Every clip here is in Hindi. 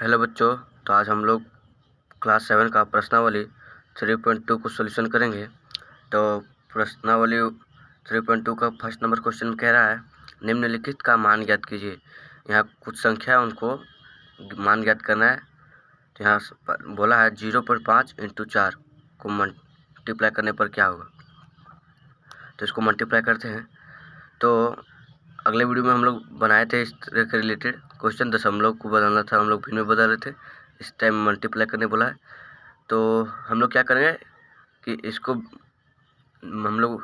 हेलो बच्चों, तो आज हम लोग क्लास 7 का प्रश्नावली 3.2 को सॉल्यूशन करेंगे। तो प्रश्नावली 3.2 का फर्स्ट नंबर क्वेश्चन कह रहा है, निम्नलिखित का मान ज्ञात कीजिए। यहाँ कुछ संख्या है, उनको मान ज्ञात करना है। तो यहाँ बोला है 0.5 × 4 को मल्टीप्लाई करने पर क्या होगा। तो इसको मल्टीप्लाई करते हैं। तो अगले वीडियो में हम लोग बनाए थे इस तरह के रिलेटेड क्वेश्चन, दशमलव को बदलना था, हम लोग भिन्न में बदल रहे थे। इस टाइम मल्टीप्लाई करने बोला है। तो हम लोग क्या करेंगे कि इसको हम लोग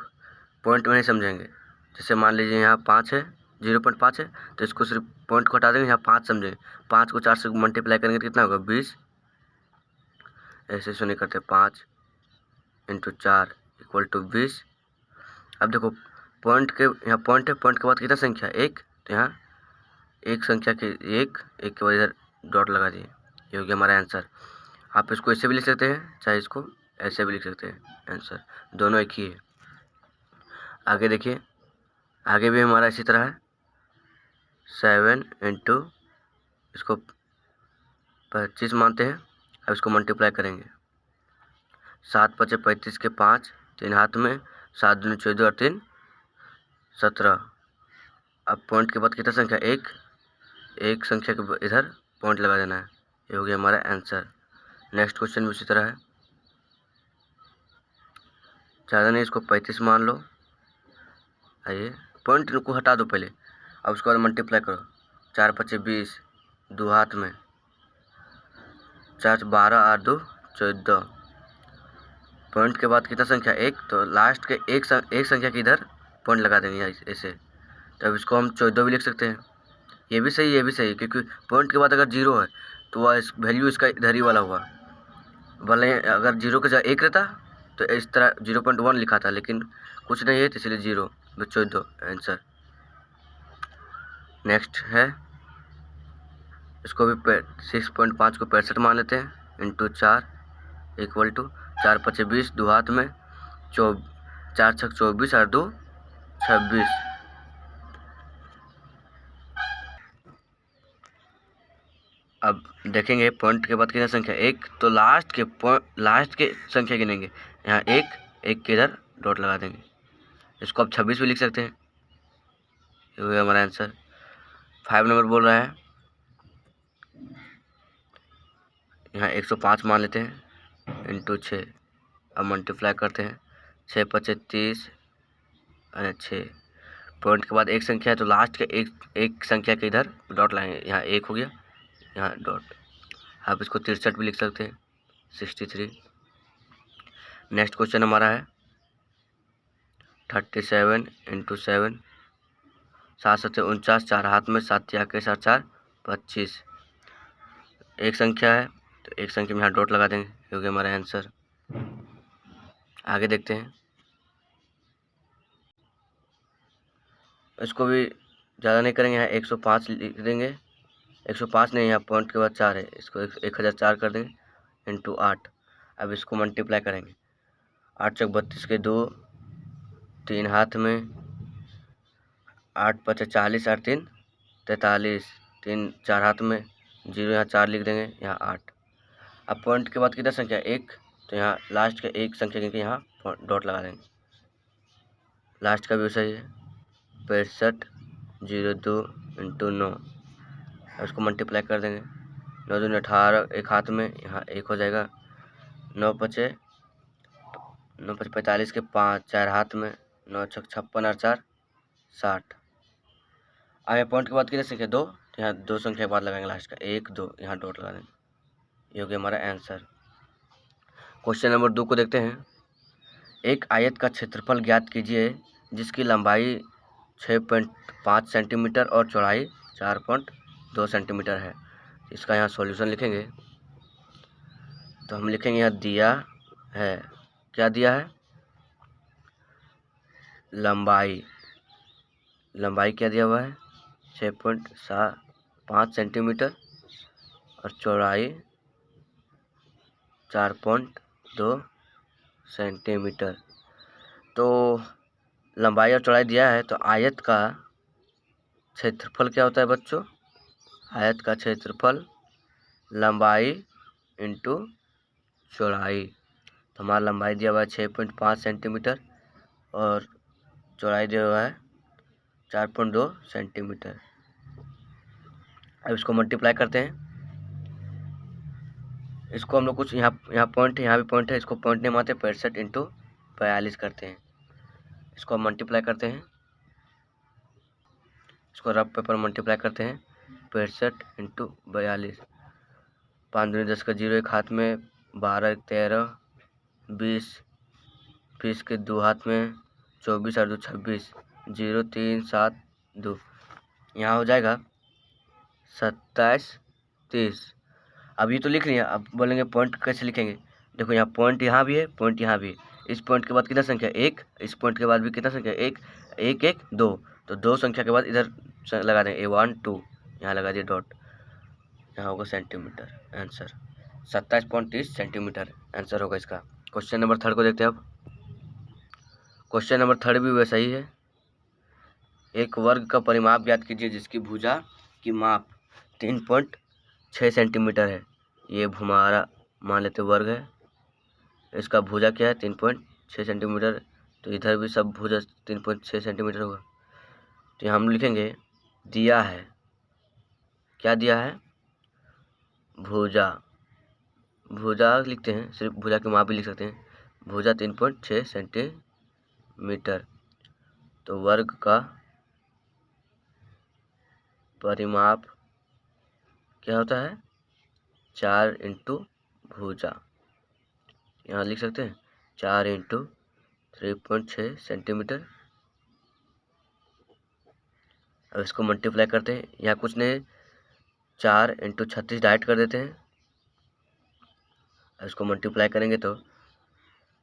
पॉइंट में नहीं समझेंगे। जैसे मान लीजिए यहाँ 5 है, 0.5 है, तो इसको सिर्फ पॉइंट को हटा देंगे, यहाँ 5 समझेंगे। 5 को 4 से मल्टीप्लाई करेंगे तो कितना होगा, 20। ऐसे नहीं करते, 5 × 4 = 20। अब देखो पॉइंट के यहाँ पॉइंट है, पॉइंट के बाद कितना संख्या, 1। तो यहाँ एक संख्या के एक के बाद इधर डॉट लगा दिए, ये हो गया हमारा आंसर। आप इसको ऐसे भी लिख सकते हैं, चाहे इसको ऐसे भी लिख सकते हैं, आंसर दोनों एक ही है। आगे देखिए, आगे भी हमारा इसी तरह है, 7 × इसको 25 मानते हैं। अब इसको मल्टीप्लाई करेंगे, 7 × 5 = 35 के 5, 3 हाथ में, 7 दूनी 14 और 3 17। अब पॉइंट के बाद कितना संख्या, एक संख्या के इधर पॉइंट लगा देना है, ये हो गया हमारा आंसर। नेक्स्ट क्वेश्चन भी उसी तरह है, ज़्यादा नहीं, इसको 35 मान लो। आइए पॉइंट को हटा दो पहले, अब उसके बाद मल्टीप्लाई करो। 4 × 5 = 20, 2 हाथ में, 4 12 और 2 14। पॉइंट के बाद कितना संख्या, 1, तो लास्ट के एक संख्या के इधर पॉइंट लगा देंगे ऐसे। तो अब इसको हम 14 भी लिख सकते हैं। ये भी सही, ये भी सही, क्योंकि पॉइंट के बाद अगर 0 है तो वह वैल्यू इसका इधर ही वाला हुआ। भले अगर 0 के जगह 1 रहता तो इस तरह 0.1 लिखा था, लेकिन कुछ नहीं है तो इसलिए 0, तो 14 आंसर। नेक्स्ट है, इसको भी 6.5 को 65 मान लेते हैं, × 4 = 4 × 5 = 20, 2 हाथ में, 4 × 6 = 24 और 2 26। अब देखेंगे पॉइंट के बाद कितना संख्या, 1, तो लास्ट के संख्या गिनेंगे। यहाँ 1 के इधर डॉट लगा देंगे, इसको आप 26 भी लिख सकते हैं, ये हो गया हमारा आंसर। 5 नंबर बोल रहा है, यहाँ 105 मान लेते हैं, × 6। अब मल्टीप्लाई करते हैं, 6 × 5 = 30 और 6। पॉइंट के बाद एक संख्या है, तो लास्ट के एक संख्या के इधर डॉट लाएंगे, यहाँ 1 हो गया, यहाँ डॉट। आप इसको 63 भी लिख सकते हैं, 63। नेक्स्ट क्वेश्चन हमारा है 37 × 7, 7 × 7 = 49, 4 हाथ में, 7 3 के 7 4 25। एक संख्या है तो एक संख्या में यहाँ डॉट लगा देंगे, क्योंकि हमारा आंसर। आगे देखते हैं, इसको भी ज़्यादा नहीं करेंगे, यहाँ 105 लिख देंगे। 105 नहीं, यहाँ पॉइंट के बाद 4 है, इसको 1004 कर देंगे, × 8। अब इसको मल्टीप्लाई करेंगे, 8 × 32 के 2, 3 हाथ में, 8 × 5 = 40 और 3 43, 3 4 हाथ में, 0 यहाँ 4 लिख देंगे, यहाँ 8। अब पॉइंट के बाद कितना संख्या, 1, तो यहाँ लास्ट के एक संख्या के यहाँ डॉट लगा देंगे। लास्ट का भी सही है, 65 02 × 9। इसको मल्टीप्लाई कर देंगे, 9 दूनी 18, एक हाथ में, यहाँ 1 हो जाएगा, 9 × 5 = 45 के 5, 4 हाथ में, 9 × 6 = 56 और 4 60। आगे पॉइंट के बाद कितनी संख्या, 2, तो यहाँ 2 संख्या के बाद लगाएंगे लास्ट का, 1 2, यहाँ डॉट लगा देंगे, ये हो गया हमारा आंसर। क्वेश्चन नंबर 2 को देखते हैं, एक आयत का क्षेत्रफल ज्ञात कीजिए जिसकी लंबाई 6.5 सेंटीमीटर और चौड़ाई 4.2 सेंटीमीटर है। इसका यहाँ सॉल्यूशन लिखेंगे, तो हम लिखेंगे यहाँ दिया है, क्या दिया है, लंबाई क्या दिया हुआ है, 6.5 सेंटीमीटर और चौड़ाई 4.2 सेंटीमीटर। तो लंबाई और चौड़ाई दिया है, तो आयत का क्षेत्रफल क्या होता है बच्चों, आयत का क्षेत्रफल लंबाई इंटू चौड़ाई। तो हमारा लंबाई दिया हुआ है 6.5 सेंटीमीटर और चौड़ाई दिया हुआ है 4.2 सेंटीमीटर। अब इसको मल्टीप्लाई करते हैं। इसको हम लोग कुछ यहाँ पॉइंट है, यहाँ भी पॉइंट है, इसको पॉइंट नहीं मानते, 65 इंटू 42 करते हैं। इसको हम मल्टीप्लाई करते हैं, इसको रफ पेपर मल्टीप्लाई करते हैं। 65 इंटू 42, 5 दूनी 10 का 0 एक हाथ में, 12 13 20, 20 के 2 हाथ में, 24 और 2 26, 0 3 7 2, यहाँ हो जाएगा 27 30। अब ये तो लिख लिया, अब बोलेंगे पॉइंट कैसे लिखेंगे। देखो यहाँ पॉइंट यहाँ भी है, पॉइंट यहाँ भी है। इस पॉइंट के बाद कितना संख्या 1, इस पॉइंट के बाद भी कितना संख्या 1 1 1 2, तो 2 संख्या के बाद इधर लगा देंगे 1 2, यहाँ लगा दिए डॉट, यहाँ होगा सेंटीमीटर। आंसर 27.30 सेंटीमीटर आंसर होगा इसका। क्वेश्चन नंबर 3 को देखते हैं अब। क्वेश्चन नंबर 3 भी वैसा ही है। एक वर्ग का परिमाप ज्ञात कीजिए जिसकी भुजा की माप 3.6 सेंटीमीटर है। ये हमारा मान लेते वर्ग है, इसका भुजा क्या है 3.6 सेंटीमीटर, तो इधर भी सब भुजा 3.6 सेंटीमीटर होगा। तो यहाँ हम लिखेंगे दिया है, क्या दिया है, भुजा, भुजा लिखते हैं, सिर्फ भुजा की माप भी लिख सकते हैं। भुजा 3.6 सेंटीमीटर, तो वर्ग का परिमाप क्या होता है 4 इंटू भुजा, यहाँ लिख सकते हैं 4 इंटू 3.6 सेंटीमीटर। अब इसको मल्टीप्लाई करते हैं, यहाँ कुछ नहीं 4 इंटू 36 डाइट कर देते हैं। अब इसको मल्टीप्लाई करेंगे तो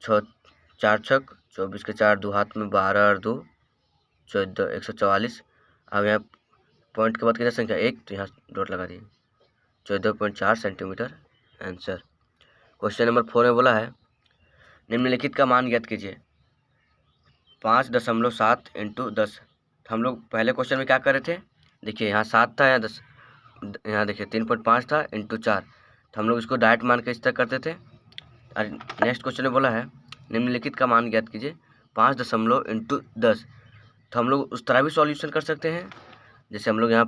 4 छक 24 के 4 2 हाथ में, 12 और 2 14 144। अब यहाँ पॉइंट के बाद कितना संख्या 1, तो यहाँ डॉट लगा दिए 14.4 सेंटीमीटर आंसर। क्वेश्चन नंबर 4 में बोला है निम्नलिखित का मान ज्ञात कीजिए। 5.7 इंटू 10। हम लोग पहले क्वेश्चन में क्या कर रहे थे, देखिए यहाँ 7 था, यहाँ 10, यहाँ देखिए 3.5 था इंटू 4, तो हम लोग इसको डायरेक्ट मान के इस तरह करते थे। और नेक्स्ट क्वेश्चन में बोला है निम्नलिखित का मान ज्ञात कीजिए 5 इंटू 10, तो हम लोग उस तरह भी सॉल्यूशन कर सकते हैं। जैसे हम लोग यहाँ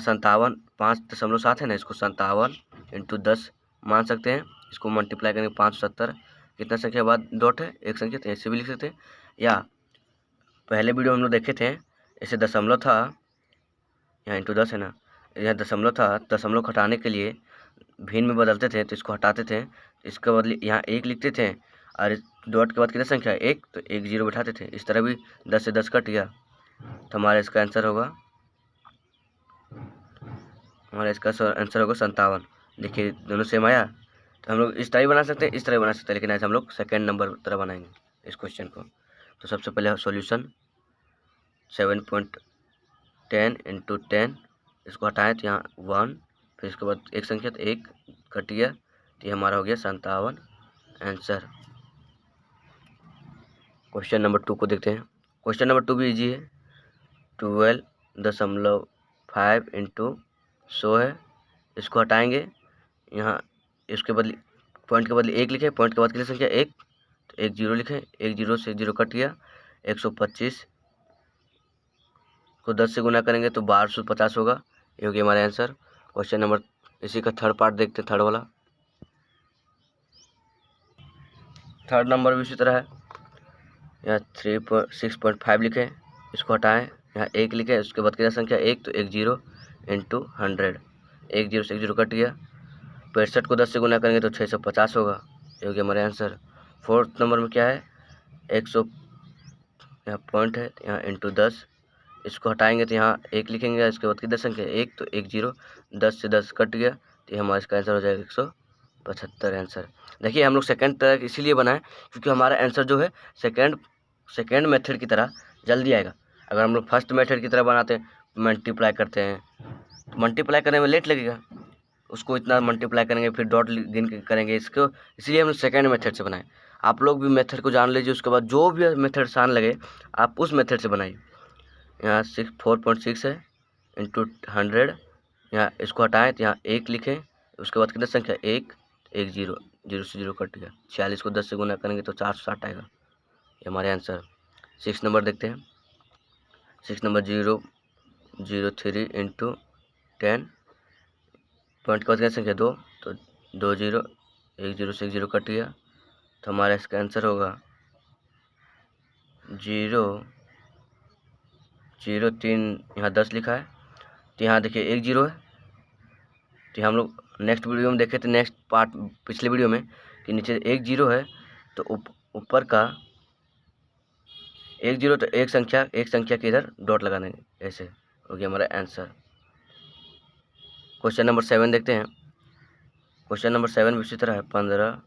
57, 5.7 है ना, इसको 57 इंटू 10 मान सकते हैं। इसको मल्टीप्लाई करेंगे 570, कितना संख्या बाद डॉट है एक संख्या, तो ऐसे भी लिख सकते हैं। या पहले वीडियो हम लोग देखे थे, ऐसे दशमलव था, यहाँ इंटू 10 है ना, यहाँ दशमलव था, दशमलव हटाने के लिए भिन्न में बदलते थे, तो इसको हटाते थे, इसके बदले यहाँ 1 लिखते थे, और डॉट के बाद कितना संख्या 1, तो 1 0 बैठाते थे। इस तरह भी 10 से 10 कट गया, तो हमारा इसका आंसर होगा, हमारा इसका आंसर होगा 57। देखिए दोनों सेम आया, तो हम लोग इस तरह बना सकते हैं, इस तरह बना सकते हैं, लेकिन आज हम लोग सेकेंड नंबर तरह बनाएंगे इस क्वेश्चन को। तो सबसे पहले सॉल्यूशन 7.10 इंटू 10, इसको हटाएं तो यहाँ 1, फिर इसके बाद एक संख्या तो 1 कट गया, तो ये हमारा हो गया 57 आंसर। क्वेश्चन नंबर 2 को देखते हैं। क्वेश्चन नंबर 2 भी इजी है। 12.5 इंटू 100 है, इसको हटाएंगे, यहाँ इसके बदले पॉइंट के बदले 1 लिखें, पॉइंट के बाद कितनी संख्या 1, तो 1 0 लिखें, 1 0 से 0 कट गया, 125 को 10 से गुना करेंगे तो 1250 होगा। ये हो गया हमारा आंसर। क्वेश्चन नंबर, इसी का थर्ड पार्ट देखते हैं, थर्ड वाला। थर्ड नंबर भी इसी तरह है, यहाँ 6.5 लिखें, इसको हटाएं, यहाँ 1 लिखें, उसके बाद कितना संख्या 1, तो 1 0 इंटू 100, 1 0 से 1 0 कट गया, 65 को 10 से गुना करेंगे तो 650 होगा। ये हो गया हमारे आंसर। फोर्थ नंबर में क्या है 100, यहाँ पॉइंट है, यहाँ इंटू 10, इसको हटाएंगे तो यहाँ 1 लिखेंगे, इसके बाद कितना संख्या 1, तो 1 0, 10 से 10 कट गया, तो हमारा इसका आंसर हो जाएगा 175 आंसर। देखिए हम लोग सेकेंड तरह इसीलिए बनाए क्योंकि हमारा आंसर जो है सेकेंड मेथड की तरह जल्दी आएगा। अगर हम लोग फर्स्ट मेथड की तरह बनाते हैं, मल्टीप्लाई करते हैं, तो मल्टीप्लाई करने में लेट लगेगा, उसको इतना मल्टीप्लाई करेंगे फिर डॉट गिन के करेंगे, इसको इसलिए हम लोग सेकेंड मेथड से बनाए। आप लोग भी मेथड को जान लीजिए, उसके बाद जो भी मेथड आसान लगे आप उस मेथड से बनाइए। यहाँ 4.6 है इंटू 100, यहाँ इसको हटाएं तो यहाँ 1 लिखें, तो उसके बाद कितना संख्या 1 1 0 0 से 0 कट गया। 46 को 10 से गुना करेंगे तो 460 आएगा। ये हमारे आंसर। 6 नंबर देखते हैं। 6 नंबर 0 0 3 इंटू 10 पॉइंट के बाद क्या संख्या 2, तो 2 0 1 0 से 1 0 कट गया। तो हमारा इसका आंसर होगा 0 0 3, यहाँ 10 लिखा है तो यहाँ देखिए 1 0 है। तो हम लोग नेक्स्ट वीडियो में देखे थे, नेक्स्ट पार्ट पिछले वीडियो में, कि नीचे 1 0 है तो ऊपर का 1 0, तो एक संख्या के इधर डॉट लगा देंगे, ऐसे हो गया हमारा आंसर। क्वेश्चन नंबर 7 देखते हैं। क्वेश्चन नंबर 7 भी उसी तरह है। 15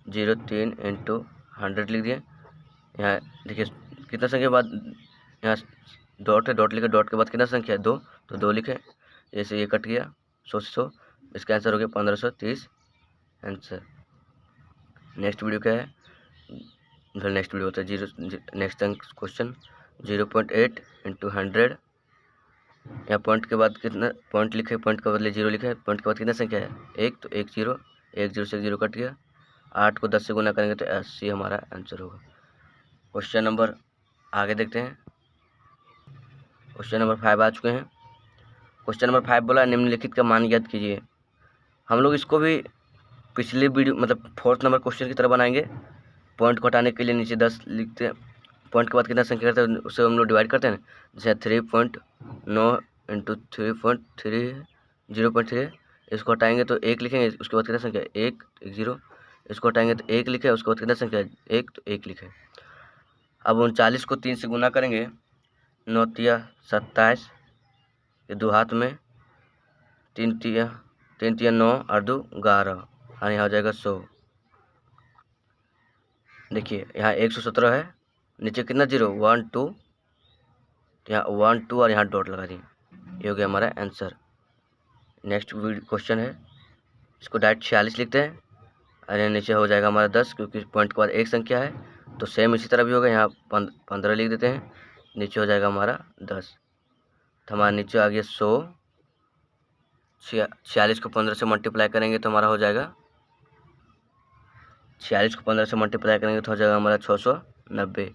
0 3 इंटू 100 लिख दिए। यहाँ देखिए कितना संख्या के बाद यहाँ डॉट है, डॉट लिखे, डॉट के बाद कितना संख्या है 2, तो 2 लिखे। जैसे ये कट गया 100 से 100, इसका आंसर हो गया 1530 आंसर। नेक्स्ट वीडियो क्या है, फिर नेक्स्ट वीडियो होता है नेक्स्ट क्वेश्चन 0.8 इंटू 100। यहाँ पॉइंट के बाद कितना पॉइंट लिखे, पॉइंट के बदले 0 लिखे, पॉइंट के बाद कितना संख्या है 1, तो 1 0 1 0 से 1 0 कट गया। 8 को 10 से गुना करेंगे तो 80 हमारा आंसर होगा। क्वेश्चन नंबर आगे देखते हैं। क्वेश्चन नंबर 5 आ चुके हैं। क्वेश्चन नंबर 5 बोला निम्नलिखित का मान ज्ञात कीजिए। हम लोग इसको भी पिछले वीडियो मतलब 4th नंबर क्वेश्चन की तरह बनाएंगे। पॉइंट को हटाने के लिए नीचे 10 लिखते हैं, पॉइंट के बाद कितना संख्या करते हैं उसे हम लोग डिवाइड करते हैं। जैसे 3.9 इंटू 3.3 0.3, इसको हटाएंगे तो 1 लिखेंगे, उसके बाद कितना संख्या 1 1 0, इसको हटाएंगे तो 1 लिखे, उसके बाद कितना संख्या 1, तो 1 लिखे। अब 39 को 3 से गुना करेंगे, 9 तिया 27, ये 2 हाथ में, 3 तिया 9 और 2 11, और यहाँ हो जाएगा 100। देखिए यहाँ 117 है, नीचे कितना 0 1 2, यहाँ 1 2 और यहाँ डॉट लगा दिए। ये हो गया हमारा आंसर। नेक्स्ट क्वेश्चन है, इसको डायरेक्ट 46 लिखते हैं और यहाँ नीचे हो जाएगा हमारा 10, क्योंकि पॉइंट के बाद एक संख्या है तो सेम इसी तरह भी होगा। यहाँ 15 लिख देते हैं, नीचे हो जाएगा हमारा 10। तो हमारा नीचे आ गया 100। 46 को 15 से मल्टीप्लाई करेंगे तो हमारा हो जाएगा 46 को 15 से मल्टीप्लाई करेंगे तो हो जाएगा हमारा 690।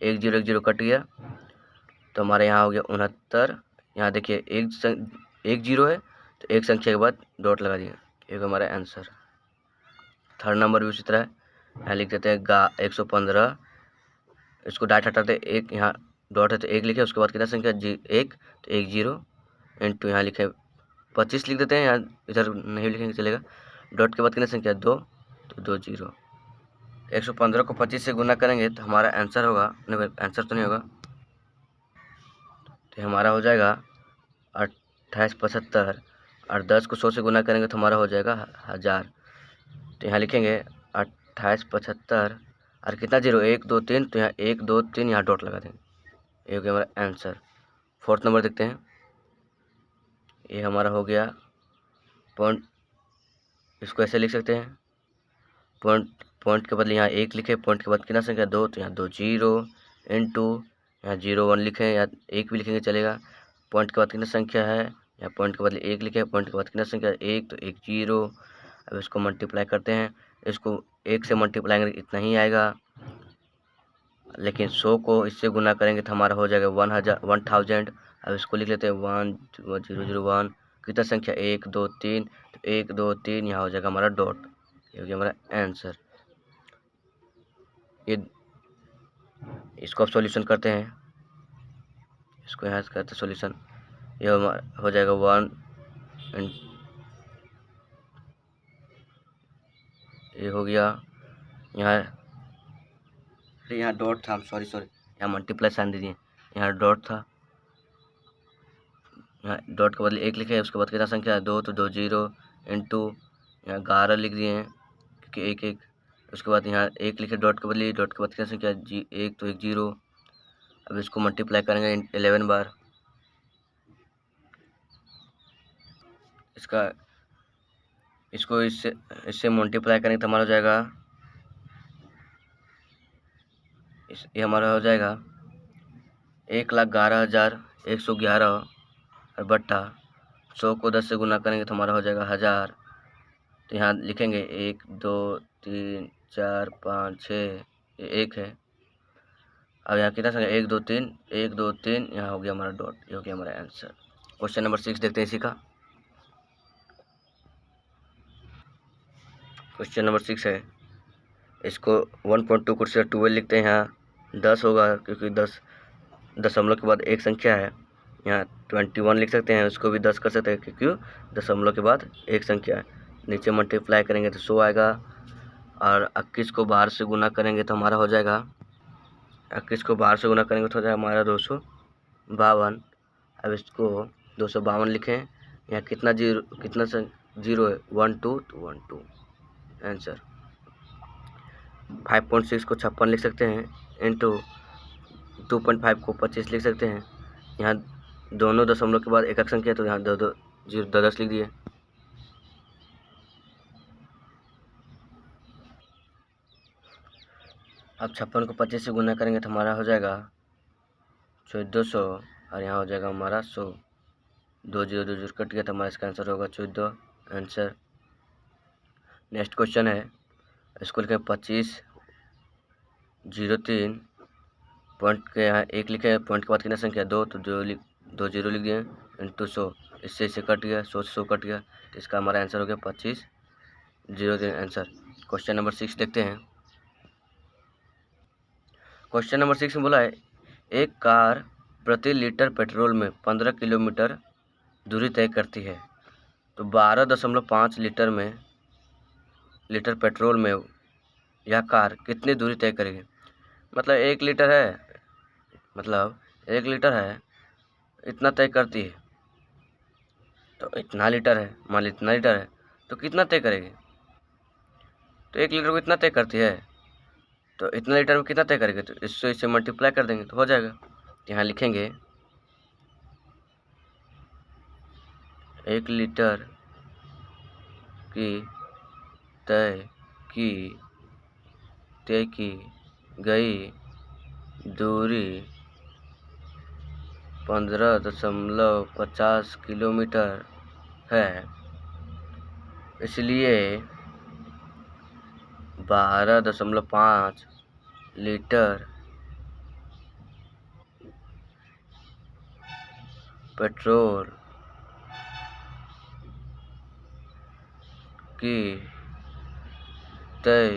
1 0 1 0 कट गया तो हमारे यहाँ हो गया 69। यहाँ देखिए 1 0 है तो एक संख्या के बाद डॉट लगा दिया, एक हमारा आंसर। 3rd नंबर भी उसी तरह है। यहाँ लिख देते हैं 115, इसको डाट हटाते हैं, एक यहाँ डॉट है तो 1 लिखे, उसके बाद कितना संख्या 1, तो 1 0 इंटू यहाँ लिखे 25 लिख देते हैं, यहाँ इधर नहीं लिखेंगे चलेगा। डॉट के बाद कितना संख्या 2, तो 2 0। 115 को 25 से गुना करेंगे तो हमारा आंसर होगा, नहीं आंसर तो नहीं होगा, तो हमारा हो जाएगा 2875, और 10 को 100 से गुना करेंगे तो हमारा हो जाएगा 1000। तो यहाँ लिखेंगे 2875 और कितना 0 1 2 3, तो यहाँ 1 2 3 यहाँ डॉट लगा देंगे, ये हो गया हमारा आंसर। 4th नंबर देखते हैं। ये हमारा हो गया पॉइंट, इसको ऐसे लिख सकते हैं, पॉइंट के बदले यहाँ 1 लिखे, पॉइंट के बाद कितना संख्या 2, तो यहाँ 2 0 इंटू यहाँ 0 1 लिखें या 1 भी लिखेंगे चलेगा। पॉइंट के बाद कितना संख्या है, यहाँ पॉइंट के बदले 1 लिखे, पॉइंट के बाद कितना संख्या 1, तो 1 0। अब इसको मल्टीप्लाई करते हैं, इसको 1 से मल्टीप्लाई करेंगे इतना ही आएगा, लेकिन 100 को इससे गुना करेंगे तो हमारा हो जाएगा 1000। अब इसको लिख लेते हैं 1 0 0 1, कितना संख्या 1 2 3, तो 1 2 3 यहाँ हो जाएगा हमारा डॉट, ये हो गया हमारा आंसर। ये इसको अब सॉल्यूशन करते हैं, इसको यहाँ से करते हैं सॉल्यूशन। ये हो जाएगा 1 एंड ये हो गया यहाँ डॉट था, सॉरी यहाँ मल्टीप्लाई साइन दे दिए, यहाँ डॉट था, यहाँ डॉट के बदले 1 लिखे, उसके बाद कितना संख्या है 2, तो 2 0 इंटू यहाँ 11 लिख दिए हैं क्योंकि 1 1, उसके बाद यहाँ 1 लिखे डॉट के बदले, डॉट के बाद कितना संख्या 1, तो 1 0। अब इसको मल्टीप्लाई करेंगे 11 बार, इसको इससे मल्टीप्लाई करेंगे तो हमारा हो जाएगा, ये हमारा हो जाएगा 1,11,111 और बट्टा 100 को 10 से गुना करेंगे तो हमारा हो जाएगा 1000। तो यहाँ लिखेंगे 1 2 3 4 5 6, ये 1 है। अब यहाँ कितना संख्या 1 2 3, 1 2 3, यहाँ हो गया हमारा डॉट, ये हो गया हमारा आंसर। क्वेश्चन नंबर 6 देखते हैं इसी का। क्वेश्चन नंबर 6 है, इसको 1.2 को 12 लिखते हैं। यहाँ 10 होगा क्योंकि 10 दशमलव के बाद एक संख्या है। यहाँ 21 लिख सकते हैं, उसको भी 10 कर सकते हैं क्योंकि दशमलव के बाद एक संख्या है। नीचे मल्टीप्लाई करेंगे तो 100 आएगा, और 21 को बाहर से गुना करेंगे तो हमारा हो जाएगा, 21 को बाहर से गुना करेंगे तो हो जाएगा हमारा 252। अब इसको 252 लिखें। यहाँ कितना जीरो है, 1 2 तो 1 2 आंसर। 5.6 को 56 लिख सकते हैं, इंटू 2.5 को 25 लिख सकते हैं। यहाँ दोनों दशमलव के बाद एक एक संख्या है तो यहाँ 10 लिख दिए। अब 56 को 25 से गुना करेंगे तो हमारा हो जाएगा 1400, और यहाँ हो जाएगा हमारा 100। 2 0 कट गया तो हमारा इसका आंसर होगा 14 आंसर। नेक्स्ट क्वेश्चन है, इसको लिखें 2503 पॉइंट के यहाँ 1 लिखे, पॉइंट के बाद कितना संख्या 2 तो 2 0 लिख दिए, इंटू 100। इससे कट गया, 100 से 100 कट गया, तो इसका हमारा आंसर हो गया 2503 आंसर। क्वेश्चन नंबर 6 देखते हैं। क्वेश्चन नंबर 6 में बोला है, एक कार प्रति लीटर पेट्रोल में 15 किलोमीटर दूरी तय करती है, तो 12.5 लीटर पेट्रोल में यह कार कितनी दूरी तय करेगी। मतलब 1 लीटर है, इतना तय करती है, तो इतना लीटर है, मान ली इतना लीटर है तो कितना तय करेगी। तो 1 लीटर को इतना तय करती है, तो इतना लीटर में कितना तय करेंगे, तो इससे मल्टीप्लाई कर देंगे तो हो जाएगा। यहाँ लिखेंगे 1 लीटर की तय की गई दूरी 15.50 किलोमीटर है, इसलिए 12.5 लीटर पेट्रोल की तय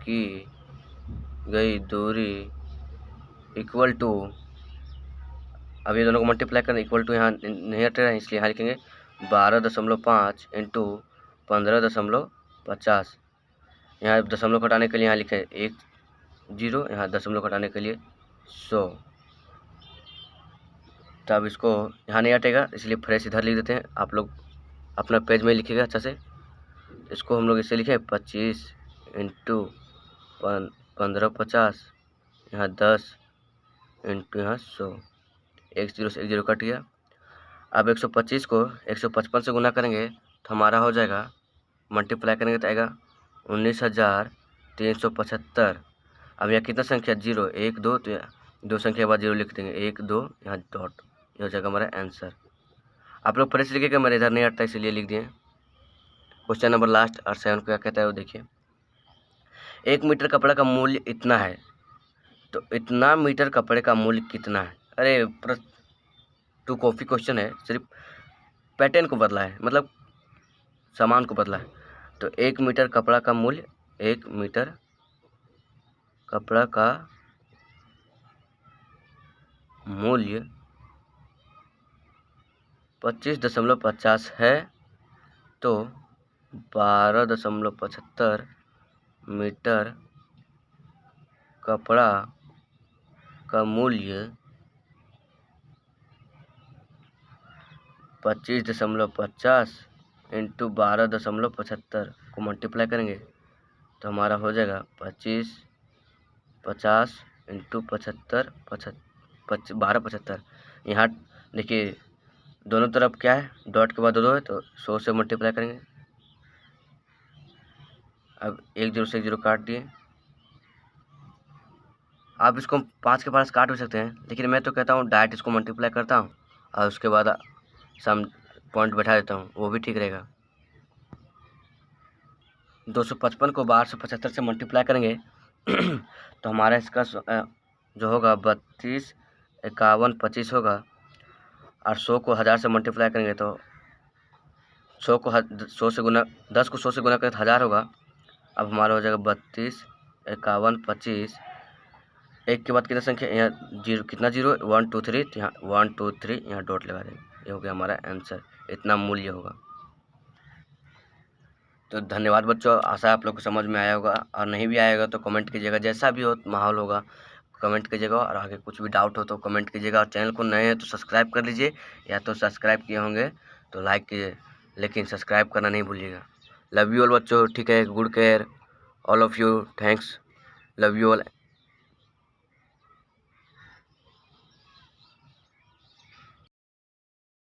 की गई दूरी इक्वल टू, अब ये दोनों को मल्टीप्लाई करना, इक्वल टू यहाँ नहीं हट रहा है इसलिए यहाँ लिखेंगे 12.5 इंटू 15.50। यहाँ दशमलव घटाने के लिए यहाँ लिखे 1 0, यहाँ दशमलव घटाने के लिए 100। तो अब इसको यहाँ नहीं हटेगा इसलिए फ्रेश इधर लिख देते हैं। आप लोग अपना पेज में लिखिएगा अच्छा से। इसको हम लोग इसे लिखे 25 इंटू 15.50, यहाँ 10 इंटू यहाँ 100। 1 0 से 1 0 कट गया। अब 125 को 155 से गुना करेंगे तो हमारा हो जाएगा, मल्टीप्लाई करेंगे तो आएगा 19,375। अब यहाँ कितना संख्या 0 1 2, तो 2 संख्या के बाद 0 लिख देंगे, 1 2 यहाँ डॉट, ये हो जाएगा हमारा आंसर। आप लोग फ्रेश लिखिएगा, मेरे इधर नहीं हटता इसलिए लिख दिए। क्वेश्चन नंबर लास्ट और 7 क्या कहता है वो देखिए। 1 मीटर कपड़े का मूल्य इतना है, तो इतना मीटर कपड़े का मूल्य कितना है। अरे 2 कॉपी क्वेश्चन है, सिर्फ पैटर्न को बदला है, मतलब सामान को बदला है। तो 1 मीटर कपड़ा का मूल्य, 1 मीटर कपड़ा का मूल्य 25.50 है, तो 12.75 मीटर कपड़ा का मूल्य 25.50 इंटू 12.75 को मल्टीप्लाई करेंगे तो हमारा हो जाएगा 50 इंटू 75 12.75। यहाँ देखिए दोनों तरफ क्या है, डॉट के बाद 2 है तो 100 से मल्टीप्लाई करेंगे। अब 1 0 से 1 0 काट दिए। आप इसको 5 के पास काट भी सकते हैं, लेकिन मैं तो कहता हूँ डायरेक्ट इसको मल्टीप्लाई करता हूँ और उसके बाद सम पॉइंट बैठा देता हूँ, वो भी ठीक रहेगा। 255 को 1275 से मल्टीप्लाई करेंगे तो हमारा इसका जो होगा 32, 51, 25 होगा। और 100 को 1000 से मल्टीप्लाई करेंगे तो 100 को 100 से गुना 10 को 100 से गुना करें तो 1000 होगा। अब हमारा हो जाएगा 32, 51, 25। एक के बाद कितना संख्या यहाँ जीरो, कितना जीरो, 1 2 3, तो यहाँ 1 2 3 यहाँ डॉट लगा देंगे। ये हो गया हमारा आंसर, इतना मूल्य होगा। तो धन्यवाद बच्चों, आशा है आप लोग को समझ में आया होगा, और नहीं भी आएगा तो कमेंट कीजिएगा, जैसा भी हो माहौल होगा कमेंट कीजिएगा, और आगे कुछ भी डाउट हो तो कमेंट कीजिएगा। और चैनल को नए हैं तो सब्सक्राइब कर लीजिए, या तो सब्सक्राइब किए होंगे तो लाइक कीजिए, लेकिन सब्सक्राइब करना नहीं भूलिएगा। लव यू ऑल बच्चों, ठीक है, good care all of you, thanks, love you all.